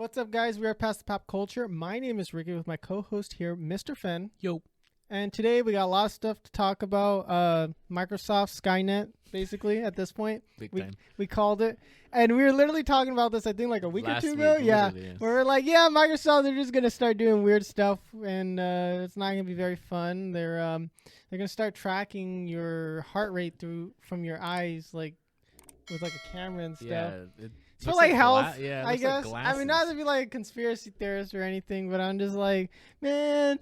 What's up, guys? We are Past the Pop Culture. My name is Ricky with my co-host here, Mrphen. Yo. And today we got a lot of stuff to talk about. Microsoft Skynet, basically, at this point. Big time. We called it. And we were literally talking about this, I think, like a week or two ago. Yeah. Yes. Where we're like, yeah, Microsoft, they're just going to start doing weird stuff. And it's not going to be very fun. They're going to start tracking your heart rate from your eyes, like with like a camera and stuff. Yeah. It's for like health, yeah, I guess. Like I mean, not to be like a conspiracy theorist or anything, but I'm just like, man,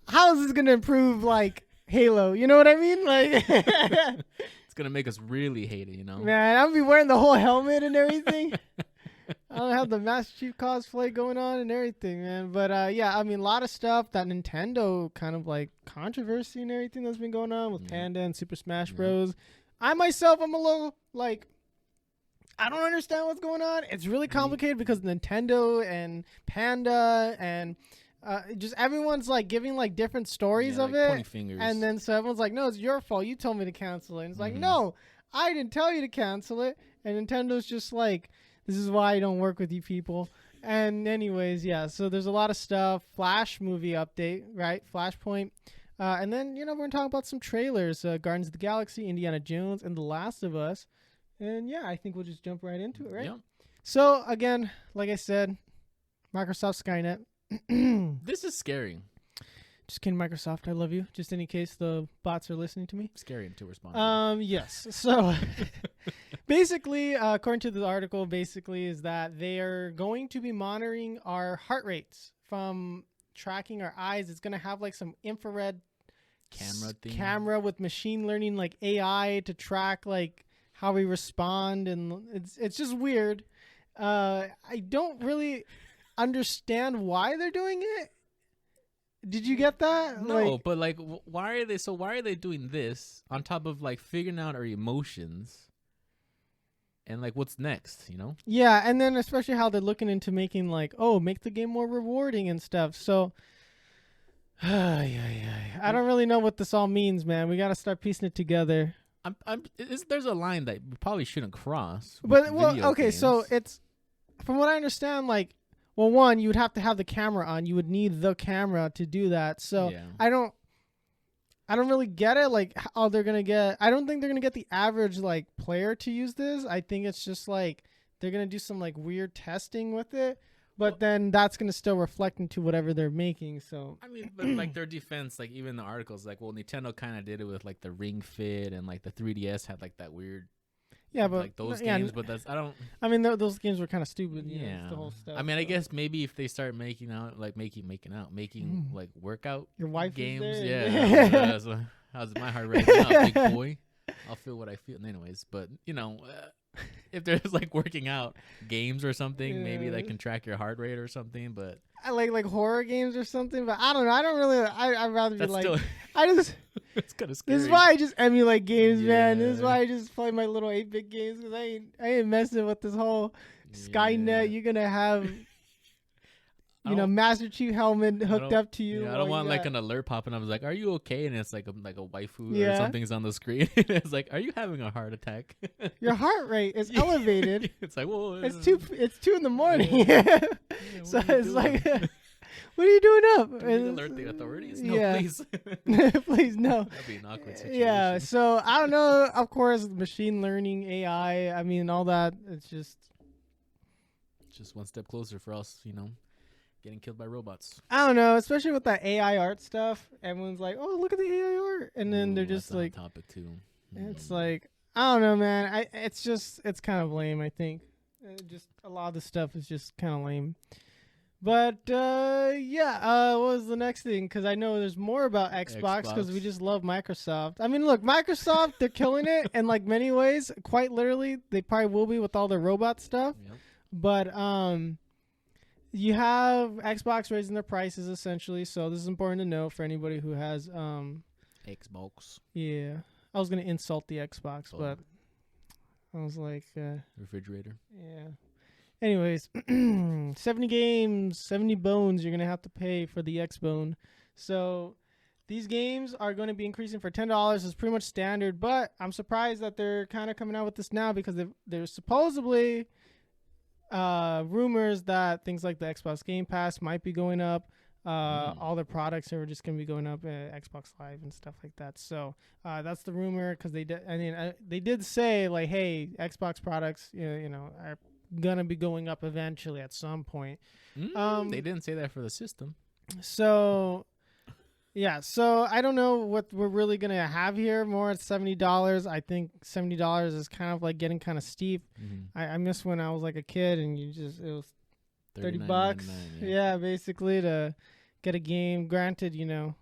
how is this gonna improve like Halo? You know what I mean? Like, it's gonna make us really hate it, you know? Man, I'm gonna be wearing the whole helmet and everything. I'll have the Master Chief cosplay going on and everything, man. But yeah, I mean, a lot of stuff that Nintendo kind of like controversy and everything that's been going on with Panda and Super Smash Bros. I myself, I'm a little like, I don't understand what's going on. It's really complicated because Nintendo and Panda and just everyone's like giving like different stories of like it. 20 fingers. And then so everyone's like, no, it's your fault. You told me to cancel it. And it's like, no, I didn't tell you to cancel it. And Nintendo's just like, this is why I don't work with you people. And anyways, yeah, so there's a lot of stuff. Flash movie update, right? Flashpoint. And then, we're going to talk about some trailers. Guardians of the Galaxy, Indiana Jones, and The Last of Us. And yeah, I think we'll just jump right into it, right? Yep. So again, like I said, Microsoft Skynet. This is scary. Just kidding, Microsoft. I love you. Just in case the bots are listening to me. Scary until responsible. Yes. So basically, according to the article, basically is that they are going to be monitoring our heart rates from tracking our eyes. It's going to have like some infrared camera with machine learning, like AI to track like how we respond, and it's just weird. I don't really understand why they're doing it. Did you get that? No, but like, why are they doing this on top of like figuring out our emotions and like what's next, you know? Yeah, and then especially how they're looking into making like, make the game more rewarding and stuff. So I don't really know what this all means, man. We got to start piecing it together. There's a line that we probably shouldn't cross. But so it's, from what I understand, like, well, one, you would have to have the camera on. You would need the camera to do that. So yeah. I don't really get it. Like, how they're gonna get. I don't think they're gonna get the average like player to use this. I think it's just like they're gonna do some like weird testing with it. But then that's going to still reflect into whatever they're making. So I mean, but like their defense, like even the articles, like, well, Nintendo kind of did it with like the Ring Fit, and like the 3DS had like that weird, but like those games. But that's I mean, those games were kind of stupid. Yeah, the whole stuff. I mean, I guess maybe if they start making like workout your wife games, there. how's my heart rate now, big boy? I'll feel what I feel, anyways. But if there's like working out games or something, maybe that can track your heart rate or something. But I like horror games or something. But I don't know. I don't really. I'd rather be like. I just. It's kind of scary. This is why I just emulate games, man. This is why I just play my little 8-bit games, because I ain't messing with this whole Skynet. You're gonna have. Master Chief helmet hooked up to you. Yeah, I don't want like an alert popping up. It's like, are you okay? And it's like a waifu or something's on the screen. It's like, are you having a heart attack? Your heart rate is elevated. It's like, whoa. It's 2 in the morning. So it's like, what are you doing up? Can we alert the authorities? No, please. Please, no. That'd be an awkward situation. Yeah, so I don't know. Of course, machine learning, AI, I mean, all that. It's just one step closer for us, getting killed by robots. I don't know, especially with that AI art stuff. Everyone's like, "Oh, look at the AI art," and then they're just like, "Topic too." It's like, I don't know, man. It's kind of lame. I think, just a lot of the stuff is just kind of lame. But what was the next thing? Because I know there's more about Xbox, because we just love Microsoft. I mean, look, Microsoft, they're killing it in like many ways. Quite literally, they probably will be with all their robot stuff. Yep. But you have Xbox raising their prices essentially, so this is important to know for anybody who has Xbox. Yeah, I was gonna insult the Xbox, but I was like refrigerator. Yeah. Anyways, 70 games, 70 bones you're gonna have to pay for the Xbone. So these games are going to be increasing for $10. It's pretty much standard, but I'm surprised that they're kind of coming out with this now, because they're supposedly rumors that things like the Xbox Game Pass might be going up. All their products are just going to be going up at Xbox Live and stuff like that. So that's the rumor, because they did. I mean, they did say like, hey, Xbox products, are gonna be going up eventually at some point. They didn't say that for the system. So yeah, so I don't know what we're really gonna have here. More at $70. I think $70 is kind of like getting kind of steep. I miss when I was like a kid and it was $30. Yeah, basically to get a game. Granted, Well,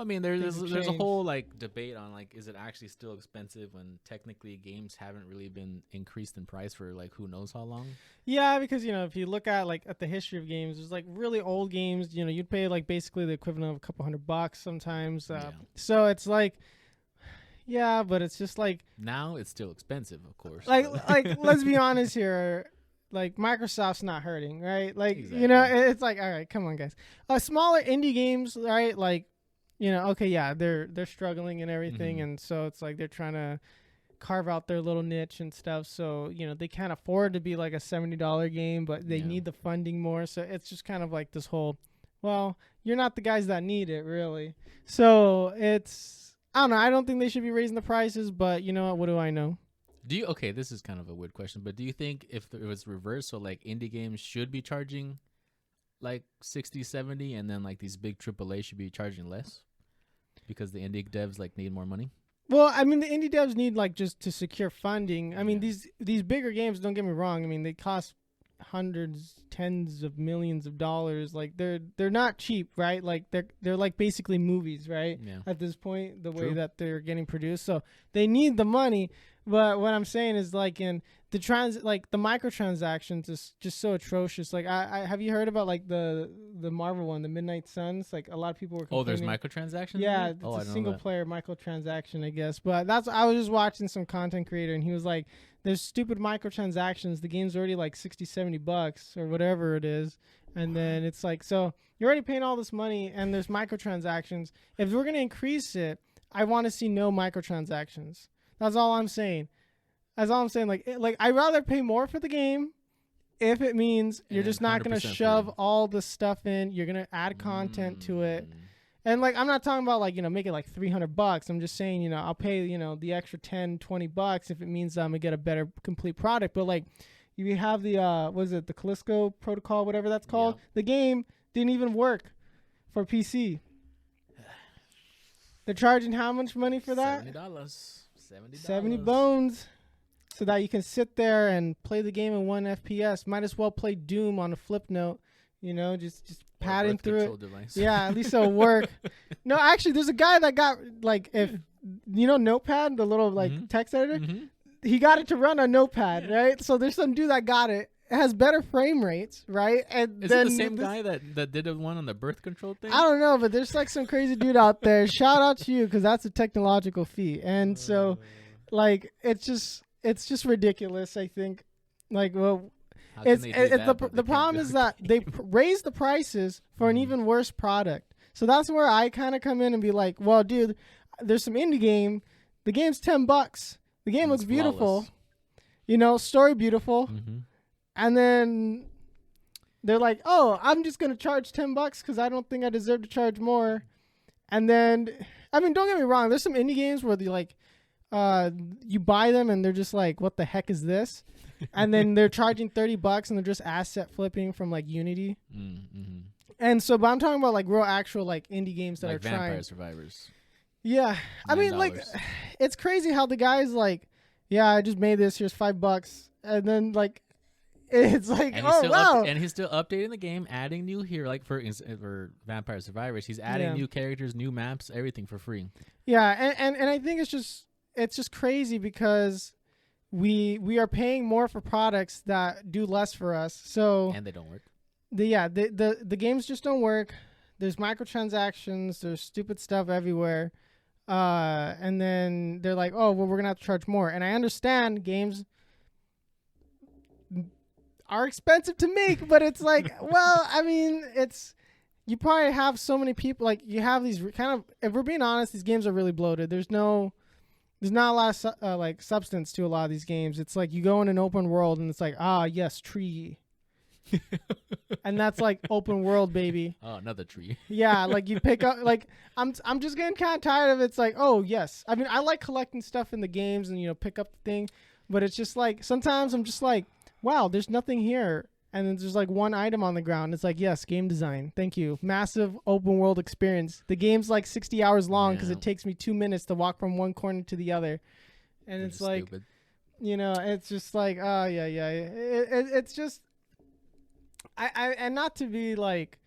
I mean, there's a whole like debate on like, is it actually still expensive when technically games haven't really been increased in price for like who knows how long? Yeah, because if you look at like at the history of games, there's like really old games. You'd pay like basically the equivalent of a couple $100 sometimes. So it's like, yeah, but it's just like now it's still expensive, of course. Like let's be honest here. Like Microsoft's not hurting, right? Like Exactly. It's like, all right, come on, guys. Smaller indie games, right? Like, okay, yeah, they're struggling and everything, and so it's like they're trying to carve out their little niche and stuff. So they can't afford to be like a $70 game, but they need the funding more. So it's just kind of like this whole, well, you're not the guys that need it, really. So it's, I don't know. I don't think they should be raising the prices, but you know what do I know? Okay, this is kind of a weird question, but do you think if it was reversed, so like indie games should be charging like 60, 70, and then like these big AAA should be charging less because the indie devs like need more money? Well, I mean, the indie devs need like just to secure funding. I mean, these bigger games, don't get me wrong. I mean, they cost hundreds, tens of millions of dollars. Like they're not cheap, right? Like they're like basically movies, right? Yeah. At this point, the True. way that they're getting produced, so they need the money. But what I'm saying is like in the the microtransactions is just so atrocious. Like I have you heard about like the Marvel one, the Midnight Suns? Like a lot of people were complaining. Oh, there's microtransactions? Yeah, it's a single player microtransaction, I guess. But I was just watching some content creator and he was like, there's stupid microtransactions. The game's already like $60, $70 or whatever it is. And then it's like, so you're already paying all this money and there's microtransactions. If we're going to increase it, I want to see no microtransactions. That's all I'm saying. That's all I'm saying. Like I'd rather pay more for the game if it means you're just not going to shove all the stuff in. You're going to add content to it. And like, I'm not talking about like, make it like $300. I'm just saying, I'll pay, the extra $10, $20 if it means I'm going to get a better complete product. But like, you have the, the Callisto Protocol, whatever that's called. Yeah. The game didn't even work for PC. They're charging how much money for that? $70. 70 bones. So that you can sit there and play the game in 1 FPS. Might as well play Doom on a flip note, just padding through it. Device. Yeah, at least it'll work. No, actually, there's a guy that got like, if Notepad, the little like text editor, he got it to run on Notepad, right? So there's some dude that got it. It has better frame rates, right? And is it the same guy that did the one on the birth control thing? I don't know, but there's like some crazy dude out there. Shout out to you, because that's a technological feat. And so, like, it's just ridiculous. I think, like, well, the problem is that they raise the prices for an even worse product. So that's where I kind of come in and be like, well, dude, there's some indie game. The game's $10. The game looks beautiful, story beautiful. And then they're like, oh, I'm just going to charge $10 because I don't think I deserve to charge more. And then, I mean, don't get me wrong. There's some indie games where they like, you buy them and they're just like, what the heck is this? And then they're charging $30 and they're just asset flipping from like Unity. And so, but I'm talking about like real actual like indie games that like are Vampire trying. Survivors. Yeah. I mean, like, it's crazy how the guy's like, yeah, I just made this. Here's $5. And then like, it's like, wow. And he's still updating the game, adding new here, like for Vampire Survivors. He's adding new characters, new maps, everything for free. Yeah, and I think it's just crazy because we are paying more for products that do less for us. So and they don't work. The games just don't work. There's microtransactions. There's stupid stuff everywhere. And then they're like, oh, well, we're gonna have to charge more. And I understand games are expensive to make, but it's like, well, I mean, you probably have so many people, like you have these kind of, if we're being honest, these games are really bloated. There's no there's not a lot of like substance to a lot of these games. It's like you go in an open world and it's like, yes, tree. And that's like open world, baby. Oh, another tree. Yeah, like you pick up like I'm just getting kind of tired of it. It's like, oh yes. I mean, I like collecting stuff in the games and pick up the thing, but it's just like sometimes I'm just like, wow, there's nothing here. And then there's like one item on the ground. It's like, yes, game design. Thank you. Massive open world experience. The game's like 60 hours long because it takes me 2 minutes to walk from one corner to the other. And it's like, stupid. It's just like, oh yeah. It's just, and not to be like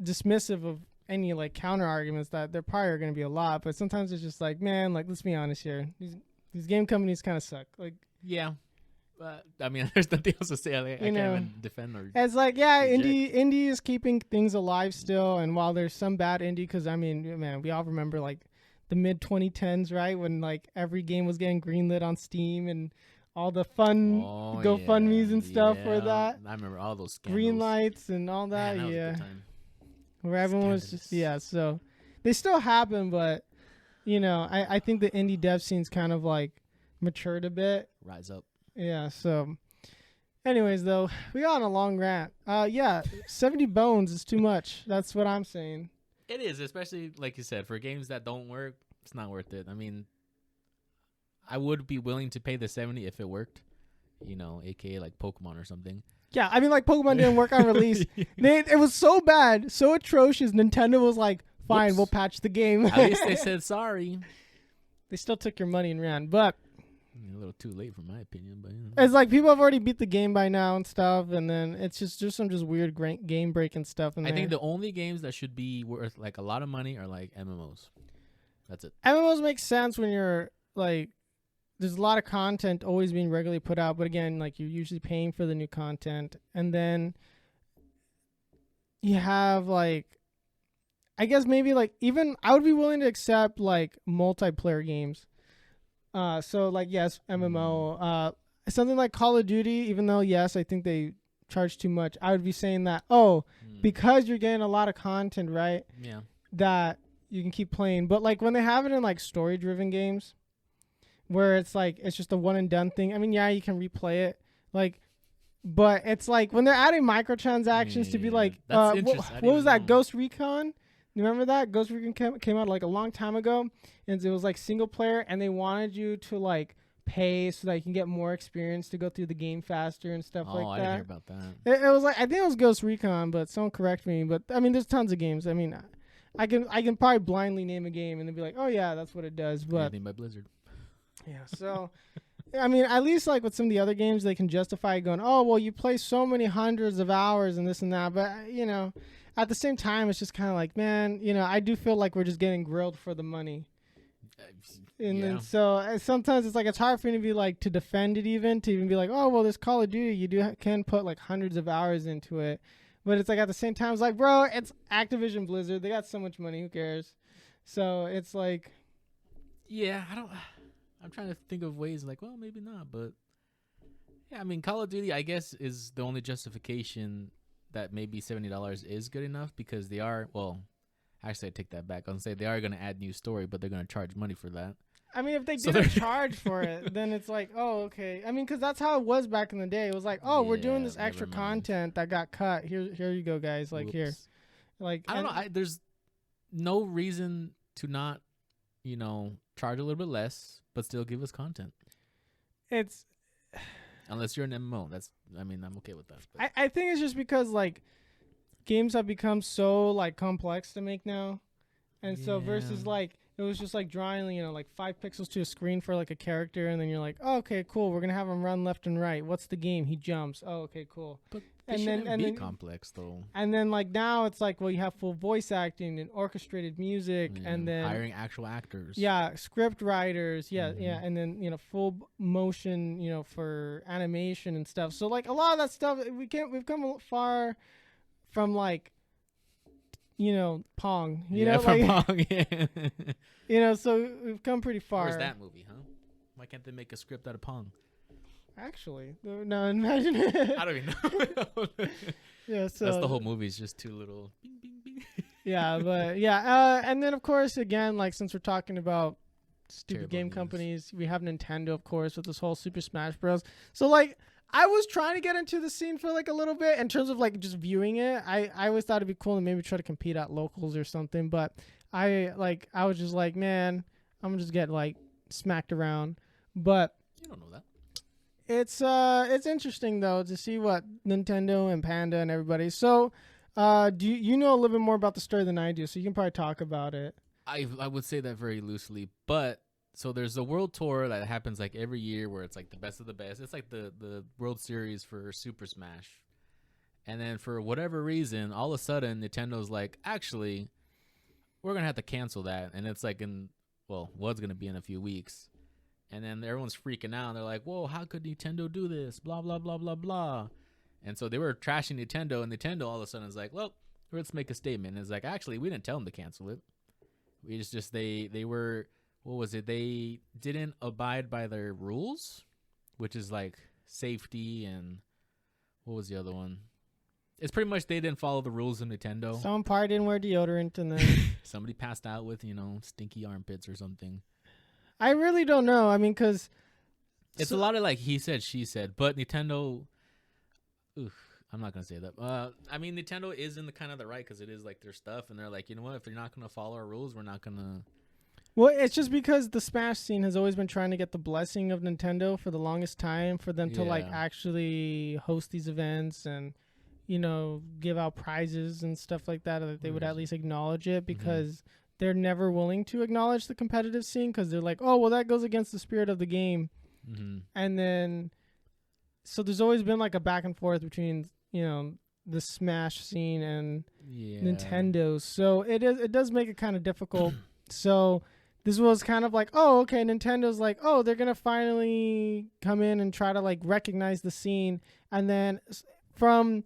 dismissive of any like counter arguments that there probably are going to be a lot, but sometimes it's just like, man, like let's be honest here. These game companies kind of suck. Like, yeah. I mean, there's nothing else to say. I can't even defend or. It's like, yeah, indie is keeping things alive still, and while there's some bad indie, because I mean, man, we all remember like the mid 2010s, right, when like every game was getting greenlit on Steam and all the fun GoFundMe's and stuff for that. I remember all those scandals. Green lights and all that. Man, that yeah, was a good time. Where everyone was just so they still happen, but I think the indie dev scene's kind of like matured a bit. Rise up. Yeah, so anyways, though, we got on a long rant. 70 bones is too much. That's what I'm saying. It is, especially like you said, for games that don't work, it's not worth it. I mean, I would be willing to pay the 70 if it worked, aka like Pokemon or something. Yeah, I mean, like Pokemon didn't work on release. It was so bad, so atrocious. Nintendo was like, fine, we'll patch the game. At least they said sorry. They still took your money and ran, but a little too late for my opinion, but it's like people have already beat the game by now and stuff, and then it's just some weird game breaking stuff in there. I think the only games that should be worth like a lot of money are like MMOs. That's it. MMOs make sense when you're like, there's a lot of content always being regularly put out, but again, like you're usually paying for the new content, and then you have like, I guess maybe like even I would be willing to accept like multiplayer games. So like, yes, MMO, something like Call of Duty, even though yes, I think they charge too much. I would be saying that, because you're getting a lot of content, right? Yeah. That you can keep playing. But like when they have it in like story driven games where it's like, it's just a one and done thing. I mean, yeah, you can replay it like, but it's like when they're adding microtransactions to be like, what was that? Ghost Recon? You remember that? Ghost Recon came out like a long time ago, and it was like single player, and they wanted you to like pay so that you can get more experience to go through the game faster and stuff like that. Oh, I didn't hear about that. It was like, I think it was Ghost Recon, but someone correct me. But I mean, there's tons of games. I mean, I can probably blindly name a game and then be like, oh yeah, that's what it does. But anything by Blizzard. Yeah, so I mean, at least like with some of the other games, they can justify going, oh well, you play so many hundreds of hours and this and that. But at the same time, it's just kind of like, man, I do feel like we're just getting grilled for the money. And then so sometimes it's like, it's hard for me to be like, to defend it even, to even be like, oh, well, this Call of Duty, you can put like hundreds of hours into it. But it's like at the same time, it's like, bro, it's Activision Blizzard. They got so much money. Who cares? So it's like. Yeah, I'm trying to think of ways like, well, maybe not. But yeah, I mean, Call of Duty, I guess, is the only justification that maybe $70 is good enough, because they are, well, actually I take that back. I'll say they are going to add new story, but they're going to charge money for that. I mean, if they didn't charge for it, then it's like, oh, okay. I mean, because that's how it was back in the day. It was like, oh, we're doing this extra content that got cut. Here you go, guys. Like, here. Like, I don't know. There's no reason to not, charge a little bit less, but still give us content. It's... Unless you're an MMO, I'm okay with that. I think it's just because like games have become so like complex to make now, and so versus like it was just like drawing like 5 pixels to a screen for like a character, and then you're like, oh, okay, cool, we're gonna have him run left and right. What's the game? He jumps. Oh, okay, cool. But and then complex though. And then like now it's like, well, you have full voice acting and orchestrated music, and then hiring actual actors. Yeah, script writers. Yeah, and then full motion, for animation and stuff. So like a lot of that stuff, we've come far from like, Pong. From Pong. Yeah. So we've come pretty far. Where's that movie, huh? Why can't they make a script out of Pong? Actually, no, imagine. I don't even know. Yeah, so that's the whole movie. Is just two little bing, bing, bing. Yeah, but yeah, and then of course, again, like since we're talking about stupid Terrible game news. companies. We have Nintendo, of course, with this whole Super Smash Bros. So like, I was trying to get into the scene for like a little bit in terms of like just viewing it. I always thought it'd be cool to maybe try to compete at locals or something. But I was just like, man, I'm gonna just get like smacked around. But You don't know that. it's interesting though to see what Nintendo and Panda and everybody. So, do you know a little bit more about the story than I do? So you can probably talk about it. I would say that very loosely, but so there's a world tour that happens like every year where it's like the best of the best. It's like the World Series for Super Smash. And then for whatever reason, all of a sudden Nintendo's like, actually, we're going to have to cancel that. And it's like was going to be in a few weeks. And then everyone's freaking out. They're like, whoa, how could Nintendo do this? Blah, blah, blah, blah, blah. And so they were trashing Nintendo, and Nintendo all of a sudden is like, well, let's make a statement. And it's like, actually, we didn't tell them to cancel it. We just they were, what was it? They didn't abide by their rules, which is like safety and what was the other one? It's pretty much they didn't follow the rules of Nintendo. Some part didn't wear deodorant, and then Somebody passed out with, stinky armpits or something. I really don't know. I mean, because It's a lot of like he said, she said, but Nintendo. I'm not gonna say that. I mean, Nintendo is in the kind of the right because it is like their stuff, and they're like, you know what? If you're not gonna follow our rules, we're not gonna. Well, it's just because the Smash scene has always been trying to get the blessing of Nintendo for the longest time for them to like Yeah. actually host these events and give out prizes and stuff like that. That they would at least acknowledge it because they're never willing to acknowledge the competitive scene because they're like, oh, well, that goes against the spirit of the game. And then, so there's always been like a back and forth between the Smash scene and Nintendo. So it does make it kind of difficult. So this was kind of like, oh, okay, Nintendo's like, oh, they're gonna finally come in and try to like recognize the scene. And then from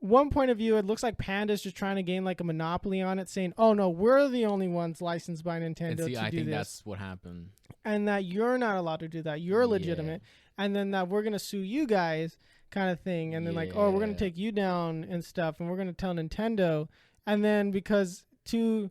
one point of view, it looks like Panda's just trying to gain like a monopoly on it, saying, oh no, we're the only ones licensed by Nintendo to do I think this. that's what happened. And that you're not allowed to do that. You're legitimate. And then that we're going to sue you guys kind of thing. And then like, oh, we're going to take you down and stuff. And we're going to tell Nintendo. And then because to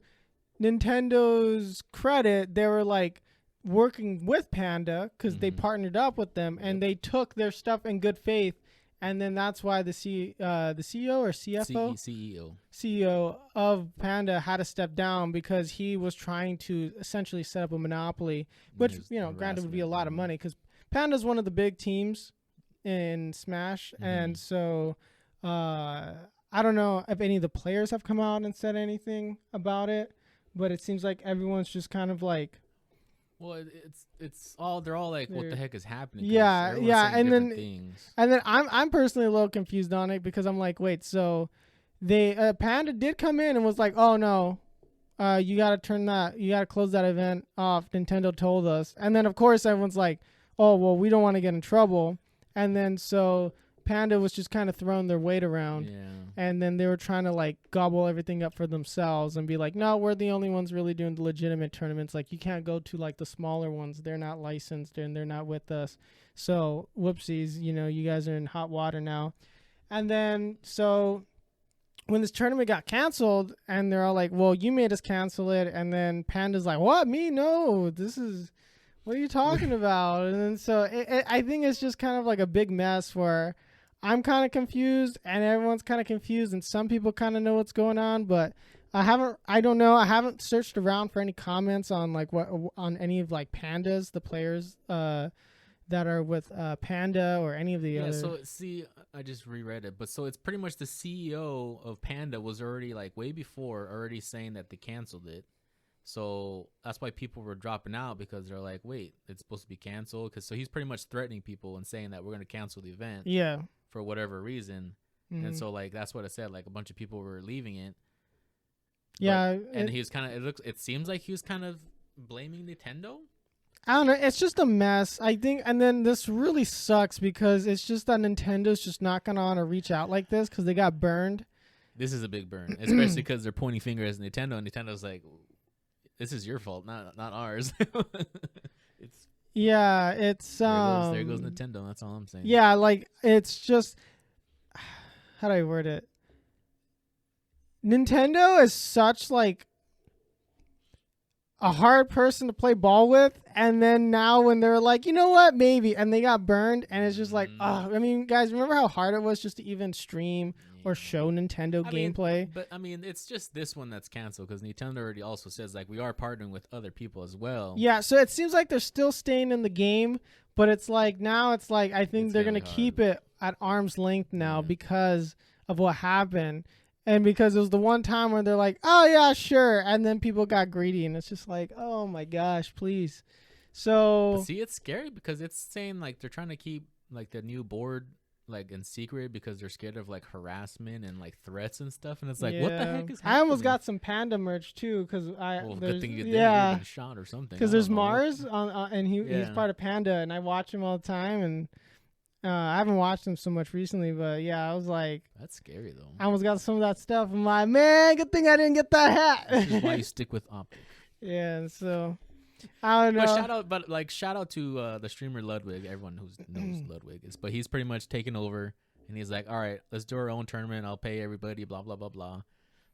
Nintendo's credit, they were like working with Panda because they partnered up with them and they took their stuff in good faith. And then that's why the CEO or CFO? CEO of Panda had to step down because he was trying to essentially set up a monopoly, which, granted would be a lot of money because Panda's one of the big teams in Smash. And so I don't know if any of the players have come out and said anything about it, but it seems like everyone's just kind of like, well, it's all they're all like, what the heck is happening? Yeah, and then I'm personally a little confused on it because I'm like, wait, so they Panda did come in and was like, oh no, you gotta close that event off. Nintendo told us, and then of course everyone's like, oh well, we don't want to get in trouble, and then so Panda was just kind of throwing their weight around. And then they were trying to like gobble everything up for themselves and be like, no, we're the only ones really doing the legitimate tournaments. Like you can't go to like the smaller ones. They're not licensed and they're not with us. So whoopsies, you guys are in hot water now. And then so when this tournament got canceled and they're all like, well, you made us cancel it. And then Panda's like, what? Me? No, what are you talking about? And then so I think it's just kind of like a big mess where I'm kind of confused and everyone's kind of confused and some people kind of know what's going on, but I don't know. I haven't searched around for any comments on like on any of like Pandas, the players that are with Panda or any of the other. So see, I just reread it, but so it's pretty much the CEO of Panda was already like way before already saying that they canceled it. So that's why people were dropping out because they're like, wait, it's supposed to be canceled. So he's pretty much threatening people and saying that we're going to cancel the event. Yeah. For whatever reason. And so like that's what it said, like a bunch of people were leaving it. And he was kind of it seems like he was kind of blaming Nintendo. I don't know, it's just a mess, I think. And then this really sucks because it's just that Nintendo's just not gonna want to reach out like this because they got burned. This is a big burn, especially because they're pointing fingers at Nintendo, and Nintendo's like, this is your fault, not ours. It's there goes Nintendo. That's all I'm saying. Yeah, like it's just, how do I word it? Nintendo is such like a hard person to play ball with, and then now when they're like, you know what, maybe, and they got burned, and it's just like, oh, I mean, guys, remember how hard it was just to even stream or show Nintendo gameplay? But I mean, it's just this one that's canceled because Nintendo already also says like we are partnering with other people as well. Yeah, so it seems like they're still staying in the game, but it's like now it's like I think they're gonna keep it at arm's length now because of what happened. And because it was the one time where they're like, oh, yeah, sure. And then people got greedy. And it's just like, oh, my gosh, please. So. But see, it's scary because it's saying like they're trying to keep like the new board like in secret because they're scared of like harassment and like threats and stuff. And it's like, what the heck is happening? I almost got some Panda merch, too. Because good thing you did. You've been shot or something. Because there's Mars and he's part of Panda. And I watch him all the time. And. I haven't watched him so much recently, but yeah, I was like, that's scary though. I almost got some of that stuff. I'm like, man, good thing I didn't get that hat. This is why you stick with Optic. Yeah, so I don't know. Shout out to the streamer Ludwig. Everyone who knows Ludwig is, but he's pretty much taken over, and he's like, all right, let's do our own tournament. I'll pay everybody. Blah blah blah blah.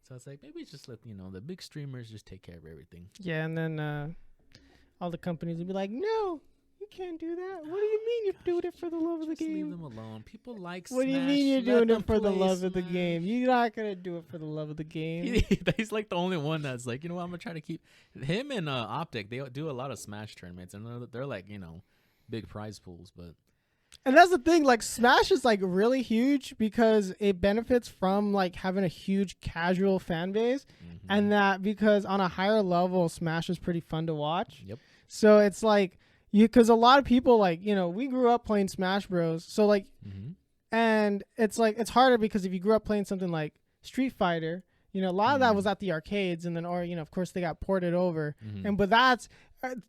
So it's like maybe just let the big streamers just take care of everything. Yeah, and then all the companies would be like, no. You can't do that. What do you mean you're doing it for the love of the game? Leave them alone. People like What do you mean you're doing it for the love of the game? You're not going to do it for the love of the game. He's like the only one that's like, you know what, I'm going to try to keep him and Optic. They do a lot of Smash tournaments, and they're like, big prize pools. And that's the thing. Like, Smash is like really huge because it benefits from like having a huge casual fan base. And that because on a higher level, Smash is pretty fun to watch. Yep. So it's like, because a lot of people like, we grew up playing Smash Bros. So like, and it's like, it's harder because if you grew up playing something like Street Fighter, a lot of that was at the arcades and then, or, of course they got ported over. But that's,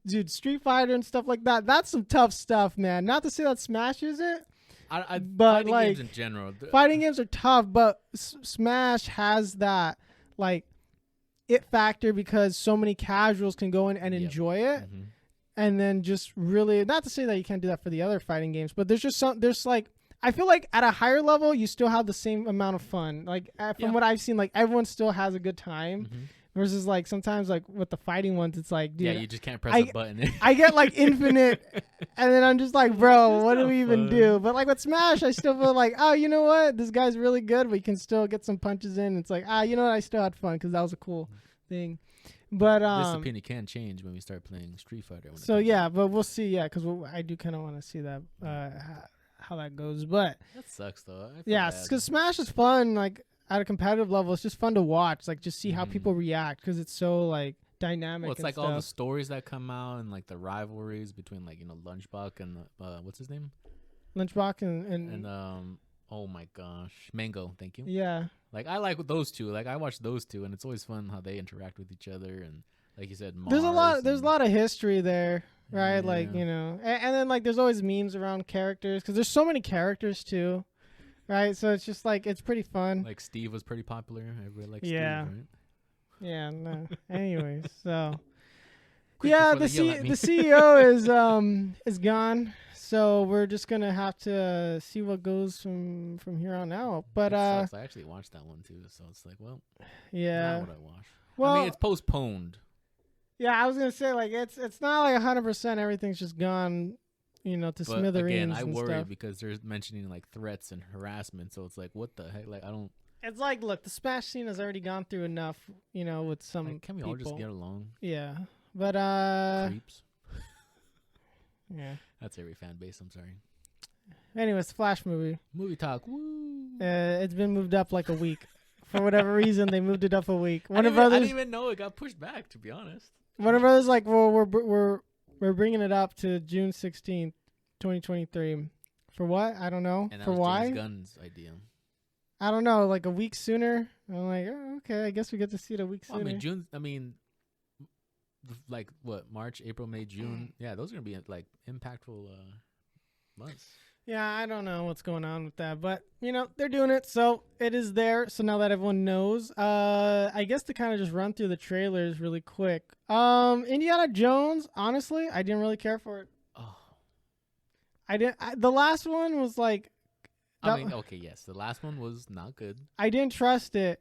dude, Street Fighter and stuff like that, that's some tough stuff, man. Not to say that Smash isn't, but fighting like, games in general. Fighting games are tough, but Smash has that, like, it factor because so many casuals can go in and enjoy it. And then just really, not to say that you can't do that for the other fighting games, but there's like, I feel like at a higher level, you still have the same amount of fun. Like from what I've seen, like everyone still has a good time versus like sometimes like with the fighting ones, it's like, dude, you just can't press a button. I get like infinite and then I'm just like, bro, what do we even do? But like with Smash, I still feel like, oh, you know what? This guy's really good. We can still get some punches in. It's like, you know what? I still had fun because that was a cool thing. But this opinion can change when we start playing Street Fighter. So yeah, but we'll see. Yeah, because I do kind of want to see that how that goes. But that sucks though. Yeah, because Smash is fun. Like at a competitive level, it's just fun to watch. Like just see how people react because it's so like dynamic. Well, it's like stuff. all the stories that come out and like the rivalries between like Lunchbox and what's his name? Lunchbox and oh my gosh, Mango. Thank you. Yeah. Like I like those two. Like I watch those two, and it's always fun how they interact with each other. And like you said, there's a lot of history there, right? Yeah. Like and then like there's always memes around characters because there's so many characters too, right? So it's just like it's pretty fun. Like Steve was pretty popular. Everybody likes Steve, right? Yeah. No. Anyways, so yeah, the CEO is gone. So we're just gonna have to see what goes from here on out. But I actually watched that one too, so it's like, well, yeah, not what I watch. Well, I mean, it's postponed. Yeah, I was gonna say like it's not like 100%. Everything's just gone, to smithereens. Again, I worry stuff. because they're mentioning like threats and harassment. So it's like, what the heck? Like, I don't. It's like, look, the Smash scene has already gone through enough, with some. Like, can we all just get along? Yeah, but creeps. Yeah. That's every fan base. I'm sorry. Anyways, the Flash movie. Movie talk. Woo. It's been moved up like a week. For whatever reason, they moved it up a week. I didn't even know it got pushed back, to be honest. Warner Brothers like, well, we're bringing it up to June 16th, 2023. For what? I don't know. And that for was why? James Gunn's idea. I don't know. Like a week sooner. I'm like, oh, okay. I guess we get to see it a week sooner. Like what? March, April, May, June. Yeah, those are gonna be like impactful months. Yeah, I don't know what's going on with that, but they're doing it, so it is there. So now that everyone knows, I guess to kind of just run through the trailers really quick. Indiana Jones, honestly, I didn't really care for it. Oh, the last one was like. Okay, yes, the last one was not good. I didn't trust it,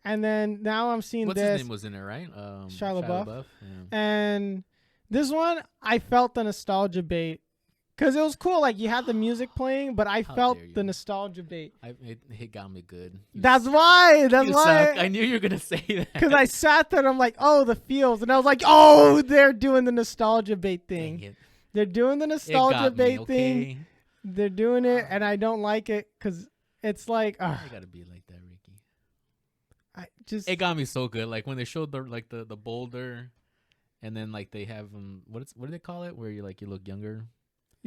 And then now I'm seeing What's this. his name was in it, right? Shia LaBeouf. Yeah. And this one, I felt the nostalgia bait. Because it was cool. Like, you had the music playing, but I How felt dare you. the nostalgia bait. It got me good. That's why. That's You why. suck. I knew you were gonna say that. Because I sat there and I'm like, oh, the feels. And I was like, oh, they're doing the nostalgia bait thing. Dang it. They're doing the It nostalgia got bait me, thing. okay? They're doing it, and I don't like it because it's like, I gotta be like that, Ricky. I just. It got me so good. Like when they showed the boulder, and then like they have what do they call it? Where you look younger.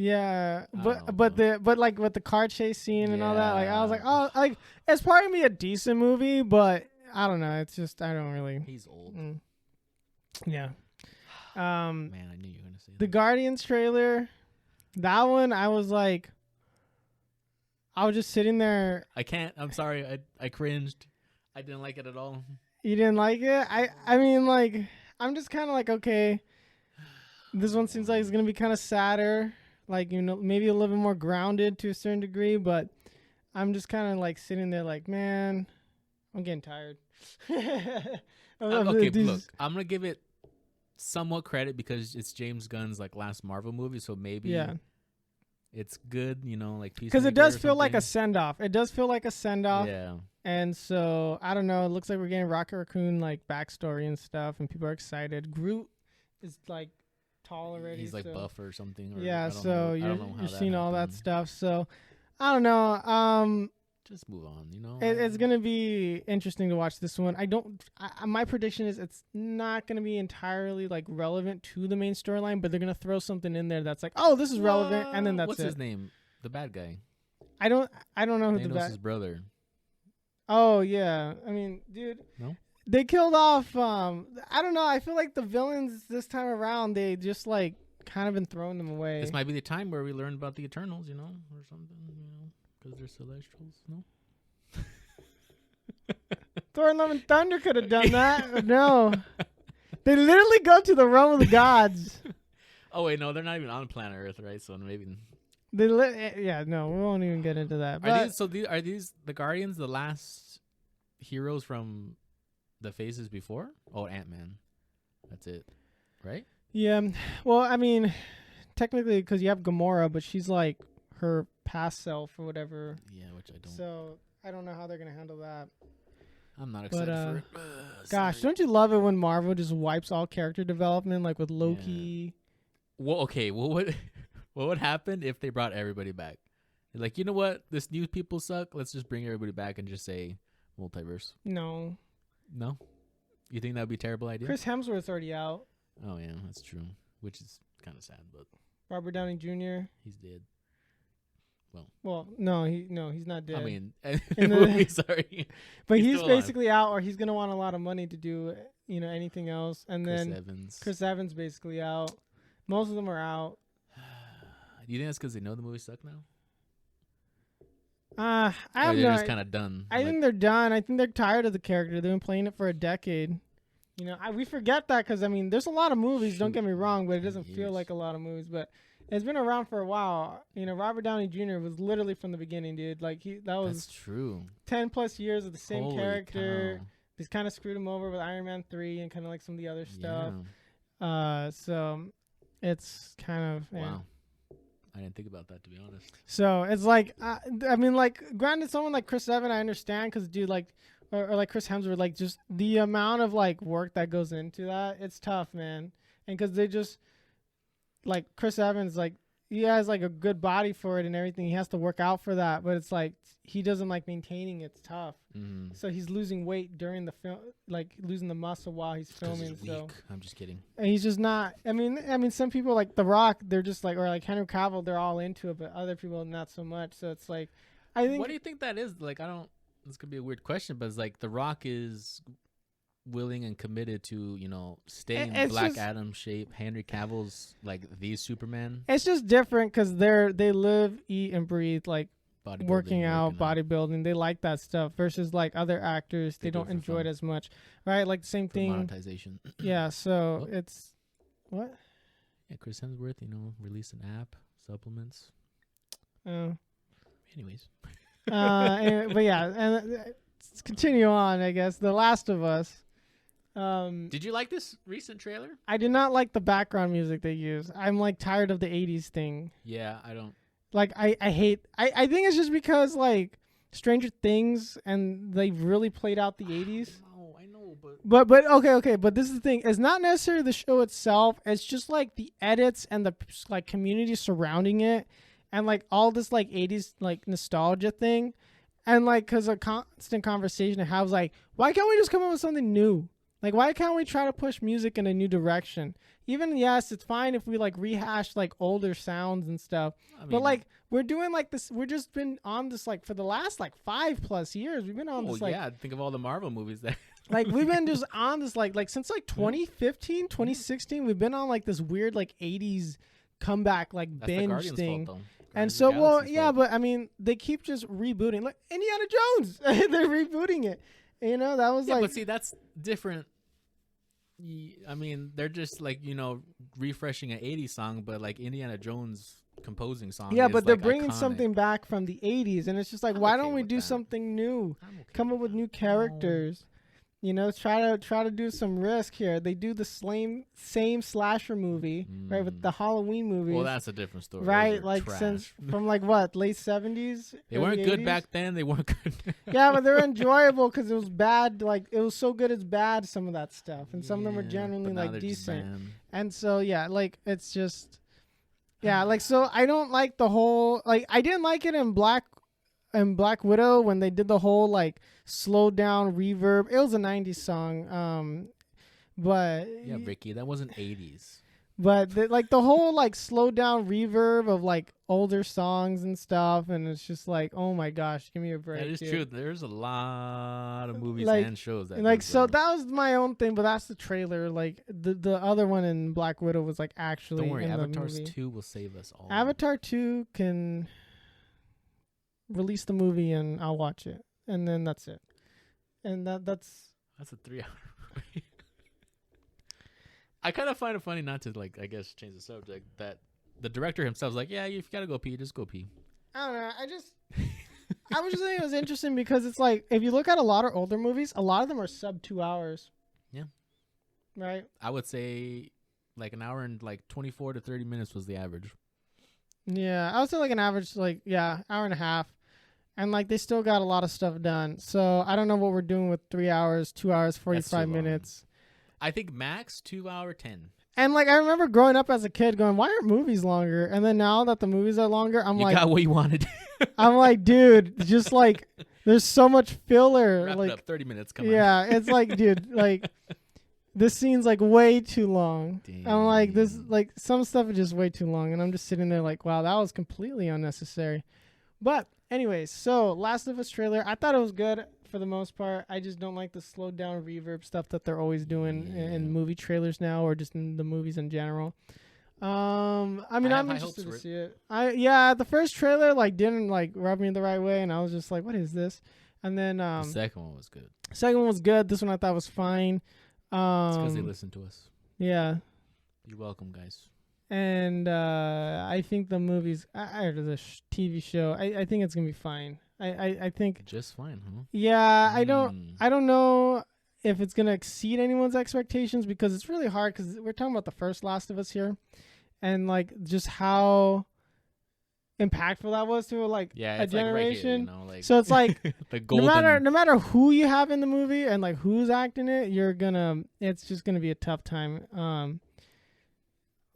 Yeah, I but don't know. but like with the car chase scene and all that, like I was like, Yeah. oh, like it's probably a decent movie, but I don't know. It's just I don't really. He's old. Yeah. Man, I knew you were gonna say The that. Guardians trailer, that one I was like, I was just sitting there. I can't. I'm sorry. I cringed. I didn't like it at all. You didn't like it? I mean, like, I'm just kind of like, okay, this one seems like it's gonna be kind of sadder. Like, you know, maybe a little bit more grounded to a certain degree, but I'm just kind of like sitting there like, man, I'm getting tired. Okay, look, I'm gonna give it somewhat credit because it's James Gunn's like last Marvel movie, so maybe Yeah. it's good, you know, like Because it does feel like a send off. It does feel like a send off. Yeah. And so I don't know. It looks like we're getting Rocket Raccoon like backstory and stuff, and people are excited. Groot is like tall already. He's like so. buff or something. Or Yeah, I don't so know. I you're don't know how seeing all that happened. stuff. So I don't know. Just move on, you know. It's gonna be interesting to watch this one. My prediction is it's not gonna be entirely like relevant to the main storyline, but they're gonna throw something in there that's like, oh, this is relevant, and then that's What's it. his name? The bad guy. I don't know who the Thanos' bad. brother. Oh yeah, I mean, dude. No. They killed off. I don't know. I feel like the villains this time around, they just like kind of been throwing them away. This might be the time where we learn about the Eternals, you know, or something, you know, because they're Celestials. No. Thor, Love, and Thunder could have done that. No, they literally go to the realm of the gods. Oh wait, no, they're not even on planet Earth, right? So maybe. Yeah, no, we won't even get into that. But Are these the Guardians, the last heroes from the phases before? Oh, Ant-Man. That's it, right? yeah, well, I mean, technically, because you have Gamora, but she's like her past self or whatever. Yeah, which I don't. So I don't know how they're gonna handle that. I'm not excited for it. Gosh, Sorry. don't you love it when Marvel just wipes all character development, like with Loki? Well, okay. Well, what would happen if they brought everybody back? They're like, you know what? This new people suck. Let's just bring everybody back and just say multiverse. No. No, you think that would be a terrible idea? Chris Hemsworth's already out. Oh yeah, that's true. Which is kind of sad, but Robert Downey Jr. he's dead. Well, he's not dead. I mean, in In the the- movie, sorry. but he's he's still alive. basically out, or he's gonna want a lot of money to do, anything else. And Chris then Evans. Chris Evans basically out. Most of them are out. Do you think that's because they know the movie suck now? I Or have they're no. just kind of done. I think they're done. I think they're tired of the character. They've been playing it for a decade. You know, we forget that because I mean, there's a lot of movies. Don't Shoot, get me wrong, but it 10 doesn't feel years. like a lot of movies. But it's been around for a while. You know, Robert Downey Jr. was literally from the beginning, dude. Like that was That's true. 10 plus years of the same Holy character. cow. They kind of screwed him over with Iron Man 3 and kind of like some of the other stuff. Yeah. So it's kind of Wow. I didn't think about that, to be honest. So it's like I mean, like, granted, someone like Chris Evans, I understand, because dude, like, or like Chris Hemsworth, like, just the amount of like work that goes into that, it's tough, man. And because they just like Chris Evans, like, he has like a good body for it and everything. He has to work out for that, but it's like he doesn't like maintaining. It's tough. Mm. So he's losing weight during the film, like losing the muscle while he's 'Cause filming. he's So weak. I'm just kidding. and he's just not. I mean, some people like The Rock, they're just like, or like Henry Cavill, they're all into it, but other people not so much. So it's like, I think. What do you think that is? Like, I don't. This could be a weird question, but it's like The Rock is willing and committed to, you know, staying It's Black just- Adam shape. Henry Cavill's like the Superman. It's just different because they live, eat, and breathe like Bodybuilding, working out, bodybuilding. They like that stuff versus like other actors. They They do it don't for enjoy fun. it as much, right? Like the same for thing. monetization. Yeah. So Oh. it's what? Yeah, Chris Hemsworth, you know, released an app, supplements. Uh, Anyways, but yeah, and let's continue on. I guess The Last of Us. Did you like this recent trailer? I did not like the background music they use. I'm like tired of the 80s thing. Yeah, I don't. Like I hate. I think it's just because like Stranger Things and they've really played out the 80s. I know, but But okay. But this is the thing. It's not necessarily the show itself. It's just like the edits and the like community surrounding it, and like all this like 80s like nostalgia thing, and like because a constant conversation I have was like, why can't we just come up with something new? Like why can't we try to push music in a new direction? Even yes, it's fine if we like rehash like older sounds and stuff, but like we're doing like this. We're just been on this like for the last like 5+ years. We've been on this like think of all the Marvel movies that like we've been just on this like since like 2015, 2016. We've been on like this weird like 80s comeback like That's binge thing. fault, And so but I mean they keep just rebooting like Indiana Jones. They're rebooting it. You know that was like. But see that's different. I mean, they're just like refreshing an '80s song, but like Indiana Jones composing song. Yeah, but they're like bringing iconic. something back from the '80s, and it's just like, why don't we do something new? Come up with new characters. You know, try to do some risk here. They do the same slasher movie, right, with the Halloween movies. Well, that's a different story, right? Like trash. Since from like what late '70s. They weren't good 80s? back then. They weren't good. Yeah, but they're enjoyable because it was bad. Like it was so good it's bad. Some of that stuff, and some of them were genuinely like decent. And so yeah, like it's just like so I don't like the whole like I didn't like it in Black Widow when they did the whole like slow down reverb. It was a 90s song, but yeah, Ricky, that wasn't 80s. But the whole like slow down reverb of like older songs and stuff, and it's just like, oh my gosh, give me a break. That is true. There's a lot of movies like, and shows that like so that was my own thing, but that's the trailer. Like the other one in Black Widow was like actually. Don't worry, in Avatar the movie. 2 will save us all. Avatar 2 can release the movie and I'll watch it, and then that's it. And that's a 3-hour movie. I kind of find it funny not to like, I guess, change the subject. That the director himself is like, yeah, if you gotta go pee, just go pee. I don't know. I was just thinking it was interesting because it's like if you look at a lot of older movies, a lot of them are sub 2 hours. Yeah. Right. I would say like an hour and like 24 to 30 minutes was the average. Yeah, I would say like an average hour and a half. And like they still got a lot of stuff done. So I don't know what we're doing with 3 hours, 2 hours, 45 minutes. I think max 2 hour 10. And like I remember growing up as a kid going, why aren't movies longer? And then now that the movies are longer, I'm like, you got what you wanted. I'm like, dude, just like there's so much filler. Wrap like it up, 30 minutes. Come on. Yeah, it's like, dude, like this scene's like way too long. Damn. I'm like this, like some stuff is just way too long, and I'm just sitting there like, wow, that was completely unnecessary. But anyways, so Last of Us trailer, I thought it was good for the most part. I just don't like the slowed down reverb stuff that they're always doing in movie trailers now, or just in the movies in general. I mean, I'm interested to see it. The first trailer like didn't like rub me the right way, and I was just like, what is this? And then the second one was good. Second one was good. This one I thought was fine. It's because they listened to us. Yeah. You're welcome, guys. And I think the movies, or the TV show, I think it's gonna be fine. I think just fine, huh? Yeah, I don't know if it's gonna exceed anyone's expectations because it's really hard because we're talking about the first Last of Us here, and like just how impactful that was to like a generation. Like right here, so it's like the golden... no matter who you have in the movie and like who's acting it, it's just gonna be a tough time.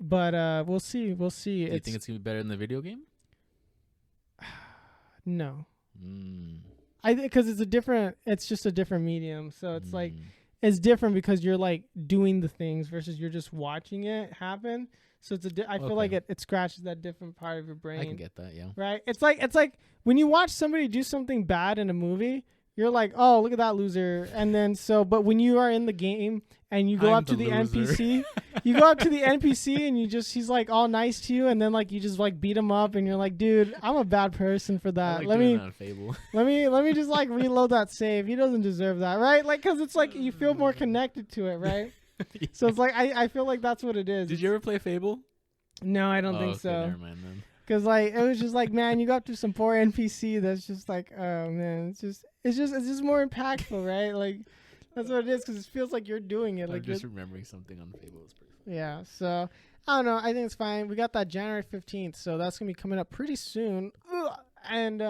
But we'll see. We'll see. Do you think it's gonna be better than the video game? No. I think because it's just a different medium. So it's like it's different because you're like doing the things versus you're just watching it happen. So it's I feel like it scratches that different part of your brain. I can get that, yeah. Right? It's like when you watch somebody do something bad in a movie, you're like, oh, look at that loser. And then but when you are in the game and you go up to the NPC, you go up to the NPC and he's like all nice to you, and then like you just like beat him up and you're like, dude, I'm a bad person for that. Let me just like reload that save. He doesn't deserve that, right? Like cuz it's like you feel more connected to it, right? Yeah. So it's like I feel like that's what it is. Did you ever play Fable? No, I don't think so. Never mind then. Cause like it was just like, man, you got through some poor NPC that's just like, oh man, it's just more impactful, right? Like that's what it is, cause it feels like you're doing it. I'm Like just remembering something on Fable. It's pretty funny. yeah. So I don't know. I think it's fine. We got that January 15th, so that's gonna be coming up pretty soon. Ugh. And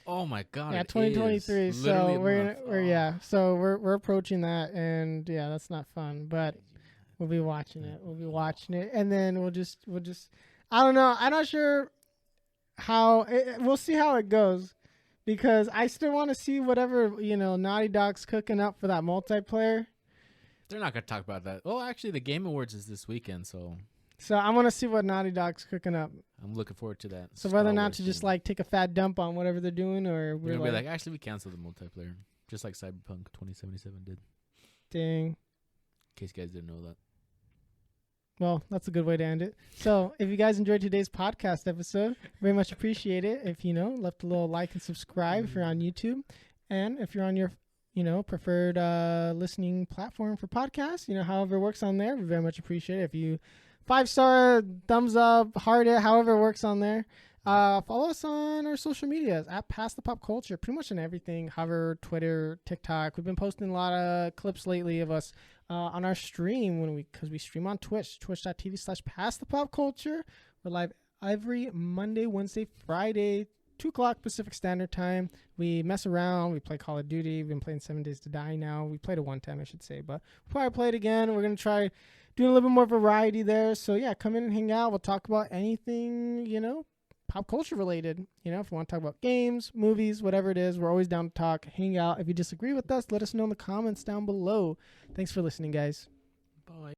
Oh my god! yeah, it 2023. is. So Literally a we're month. so we're approaching that, and yeah, that's not fun, but we'll be watching it. We'll be watching it, and then we'll just I don't know. I'm not sure how we'll see how it goes, because I still want to see whatever Naughty Dog's cooking up for that multiplayer. They're not gonna talk about that. Oh, actually, the Game Awards is this weekend, so I want to see what Naughty Dog's cooking up. I'm looking forward to that. So whether or not to just like take a fat dump on whatever they're doing, or we're gonna be like, actually, we canceled the multiplayer, just like Cyberpunk 2077 did. Dang. In case you guys didn't know that. Well, that's a good way to end it. So if you guys enjoyed today's podcast episode, very much appreciate it. If left a little like and subscribe if you're on YouTube, and if you're on your preferred listening platform for podcasts, however it works on there, we very much appreciate it. If you 5-star, thumbs up, heart it, however it works on there. Follow us on our social medias at Past the Pop Culture, pretty much on everything. Hover, Twitter, TikTok. We've been posting a lot of clips lately of us on our stream because we stream on Twitch, twitch.tv/Past the Pop Culture. We're live every Monday, Wednesday, Friday, 2 o'clock Pacific Standard Time. We mess around. We play Call of Duty. We've been playing 7 Days to Die now. We played it one time, I should say, but we'll probably play it again. We're going to try doing a little bit more variety there. So yeah, come in and hang out. We'll talk about anything, pop culture related. If you want to talk about games, movies, whatever it is, we're always down to talk, hang out. If you disagree with us, let us know in the comments down below. Thanks for listening, guys. Bye.